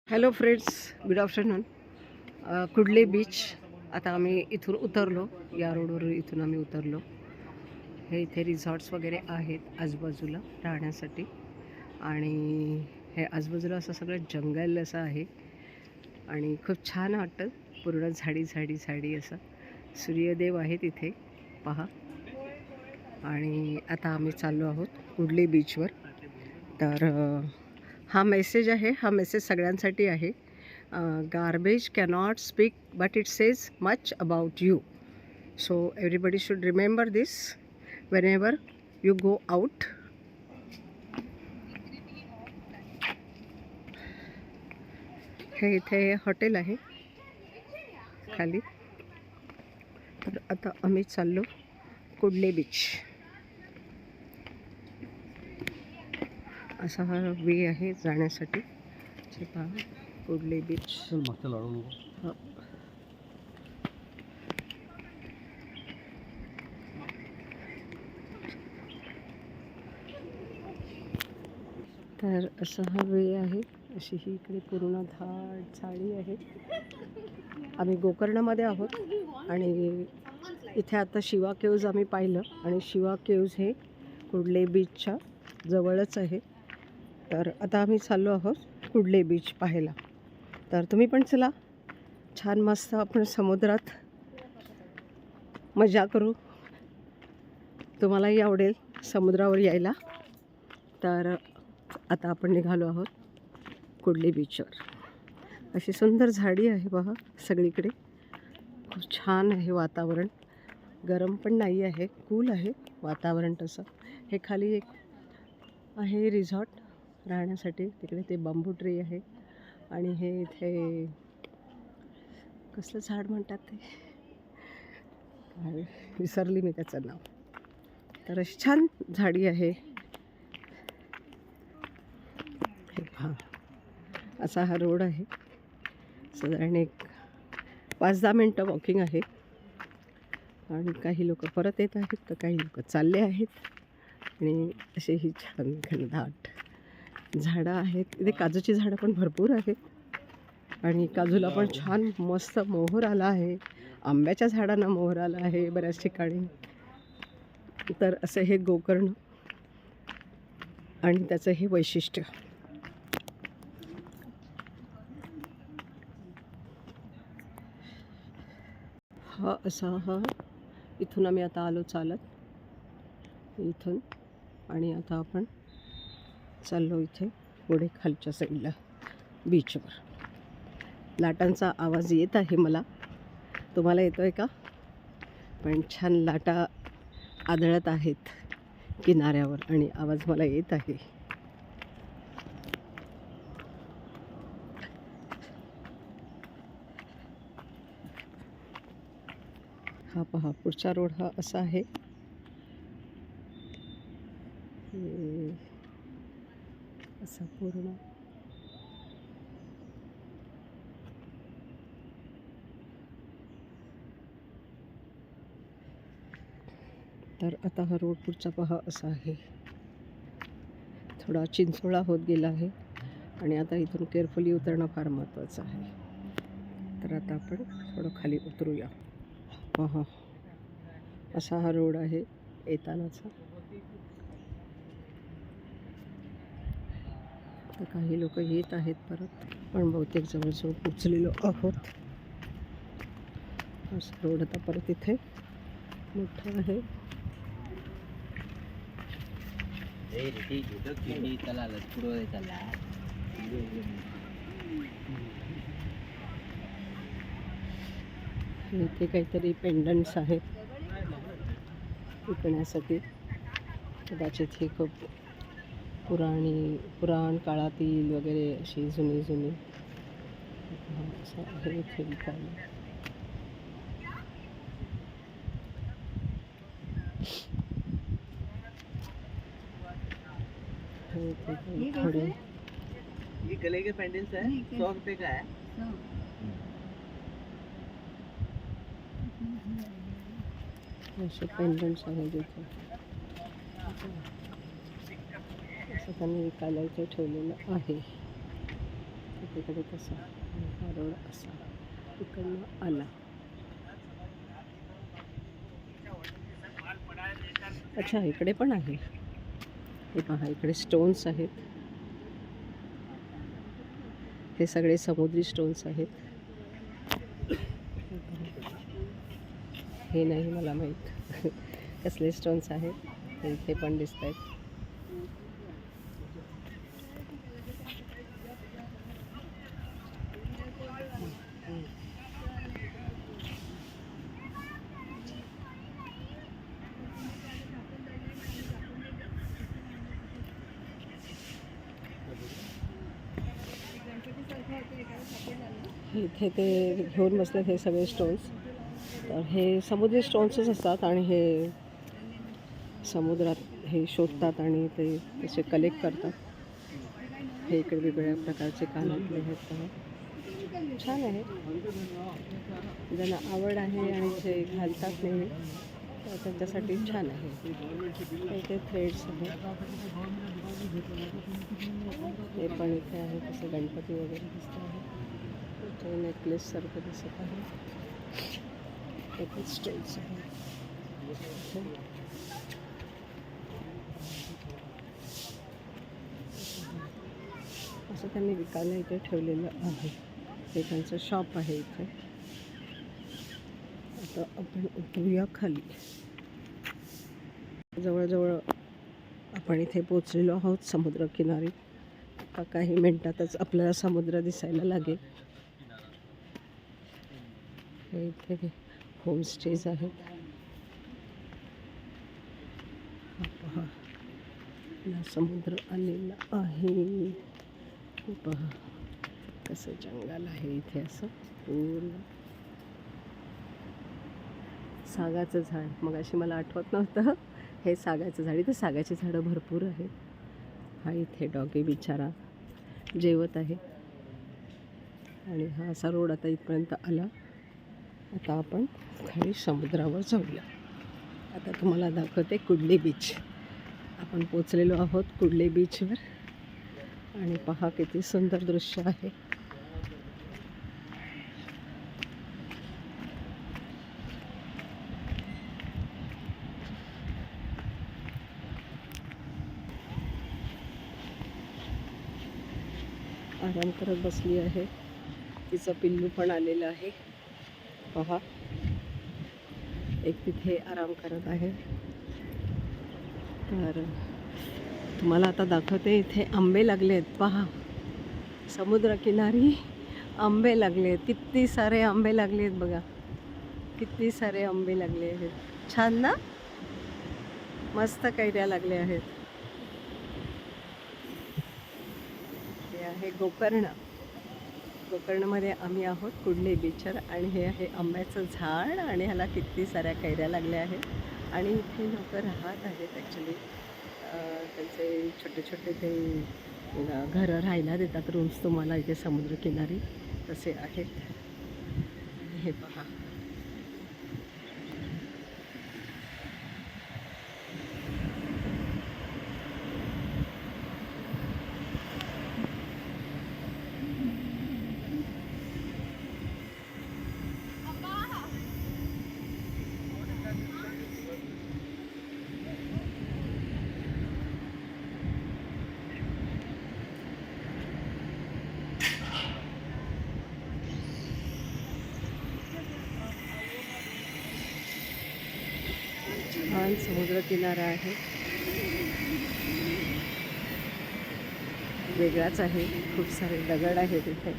Hello friends, good afternoon. Kudle beach. आता आम्ही इथून उतरलो, या रोडवर इथून आम्ही उतरलो. हे इथे रिसॉर्ट्स वगैरे आहेत आजूबाजूला राहण्यासाठी, आणि हे आजूबाजूला असं सगळं जंगल असं आहे आणि खूप छान वाटतं. पूर्ण झाडी झाडी झाडी असं. सूर्यदेव आहे तिथे पहा. आणि आता आम्ही चाललो आहोत कुडले बीचवर. तर हा मेसेज आहे, हा मेसेज सगळ्यांसाठी आहे. Garbage cannot speak but it says much about you. So everybody should remember this whenever you go out. हे इथे हॉटेल आहे खाली. तर आता आम्ही चाललो कुडले बीच. असा हा वे आहे जाण्यासाठी. पहा कुडले बीच. हो. तर असा हा वे आहे. अशी ही इकडे पूर्ण धाड झाडी आहे. आम्ही गोकर्णमध्ये आहोत आणि इथे आता शिवा केव्ज आम्ही पाहिलं, आणि शिवा केव्ज हे कुडले बीचच्या जवळच आहे. तर आता आम्ही चाललो आहोत कुडले बीच पाहायला. तर तुम्ही पण चला, छान मस्त आपण समुद्रात मजा करू. तुम्हालाही आवडेल समुद्रावर यायला. तर आता आपण निघालो आहोत कुडले बीचवर. अशी सुंदर झाडी आहे पहा सगळीकडे. खूप छान आहे वातावरण. गरम पण नाही आहे, कूल आहे वातावरण तसं. हे खाली एक आहे रिसॉर्ट राहण्यासाठी. तिकडे ते बांबू ट्री आहे, आणि हे इथे कसलं झाड म्हणतात ते, विसरली मी त्याचं नाव. तर अशी छान झाडी आहे. हे पहा, असा हा रोड आहे. साधारण एक 5-10 मिनटं वॉकिंग आहे. आणि काही लोक परत येत आहेत, तर काही लोक चालले आहेत. आणि असे ही छान घनदाट झाडं आहेत. इथे काजूची झाडं पण भरपूर आहेत, आणि काजूला पण छान मस्त मोहर आला आहे. आंब्याच्या झाडांना मोहर आला आहे बऱ्याच ठिकाणी. तर असं हे गोकर्ण आणि त्याचं हे वैशिष्ट्य. हा असा हा इथून आम्ही आता आलो चालत इथून, आणि आता आपण चाललो इथे पुढे खालच्या साईडला बीचवर. लाटांचा आवाज येत आहे मला, तुम्हाला येतो आहे का? पण छान लाटा आदळत आहेत किनाऱ्यावर, आणि आवाज मला येत आहे. हा पहा, पुढचा रोड हा असा आहे. असा पूर्ण तर आता हा रोड पुढचा पहा असा आहे. थोडा चिंचोळा होत गेला आहे, आणि आता इथून केअरफुली उतरणं फार महत्त्वाचं आहे. तर आता आपण थोडं खाली उतरूया. पहा, असा हा रोड आहे येतानाचा. तर काही लोक येत आहेत परत, पण बहुतेक जवळजवळ पोचलेलो आहोत. असा रोड आता परत इथे मोठा आहे. इथे काहीतरी पेंडंट्स आहेत विकण्यासाठी. कदाचित ही खूप पुराण काळातील वगैरे अशी जुनी असं आहे इथे विकायला. थोडे ये गले के पेंडेंट्स है, 100 रुपए का है. असे पेंडंट्स आहेत इथे. असं त्यांनी विकायला इथे ठेवलेलं आहे. तिकडे तसा आणि हा रोड असा तिकडनं आला. अच्छा, इकडे पण आहे. हे पहा, इकडे स्टोन्स आहेत. हे सगळे समुद्री स्टोन्स आहेत. हे नाही मला माहीत कसले स्टोन्स आहेत. हे इथे पण दिसत आहेत. इथे ते घेऊन बसलेत हे सगळे स्टोन्स. तर हे समुद्री स्टोन्सच असतात आणि हे समुद्रात हे शोधतात आणि ते तसे कलेक्ट करतात. हे इकडे वेगवेगळ्या प्रकारचे कानातले आहेत पहा. छान आहे. ज्यांना आवड आहे आणि जे घालतात नेहमी तर त्यांच्यासाठी छान आहे. इथे थ्रेड्स आहेत. हे पण इथे आहे तसं गणपती वगैरे दिसत आहे. इथे नेकलेस सारखं दिसत आहे. इथे स्टेल्स आहे. असं त्यांनी विकायला इथे ठेवलेलं आहे. हे त्यांचं शॉप आहे इथे. आता आपण उतरूया खाली. जवळजवळ आपण इथे पोचलेलो आहोत समुद्रकिनारी. आता काही मिनिटातच आपल्याला समुद्र दिसायला लागेल. हे इथे होमस्टेज आहेत. हा पहा, ना समुद्र आलेला आहे. हे पहा कसं जंगल आहे इथे. असं पूर्ण सागाचं झाड. मग अशी मला आठवत नव्हतं हे सागाचं झाड. इथे सागाची झाडं भरपूर आहेत. हा इथे डॉगी बिचारा जेवत आहे. आणि हा असा रोड आता इथपर्यंत आला. आता आपण खाली समुद्रावर जाऊया. आता तुम्हाला दाखवते कुडले बीच. आपण पोचलेलो आहोत कुडले बीचवर. आणि पहा किती सुंदर दृश्य आहे. आराम करत बसली आहे. तिचं पिल्लू पण आलेलं आहे. पहा, एक तिथे आराम करत आहे. तर तुम्हाला आता दाखवते. इथे आंबे लागले आहेत पहा. समुद्रकिनारी आंबे लागले आहेत. किती सारे आंबे लागले आहेत बघा. किती सारे आंबे लागले आहेत. छान ना. मस्त कैऱ्या लागल्या आहेत. हे आहे गोकर्ण. गोकर्णमध्ये आम्ही आहोत कुडले बीचवर. आणि हे आहे आंब्याचं झाड. आणि ह्याला किती साऱ्या कैऱ्या लागल्या आहेत. आणि इथे लोक राहत आहेत ॲक्च्युली. त्यांचे छोटे छोटे ते घरं राहायला देतात. रूम्स तुम्हाला इथे समुद्रकिनारी तसे आहेत. हे पहा, छान समुद्रकिनारा आहे. वेगळाच आहे. खूप सारे दगड आहेत इथे.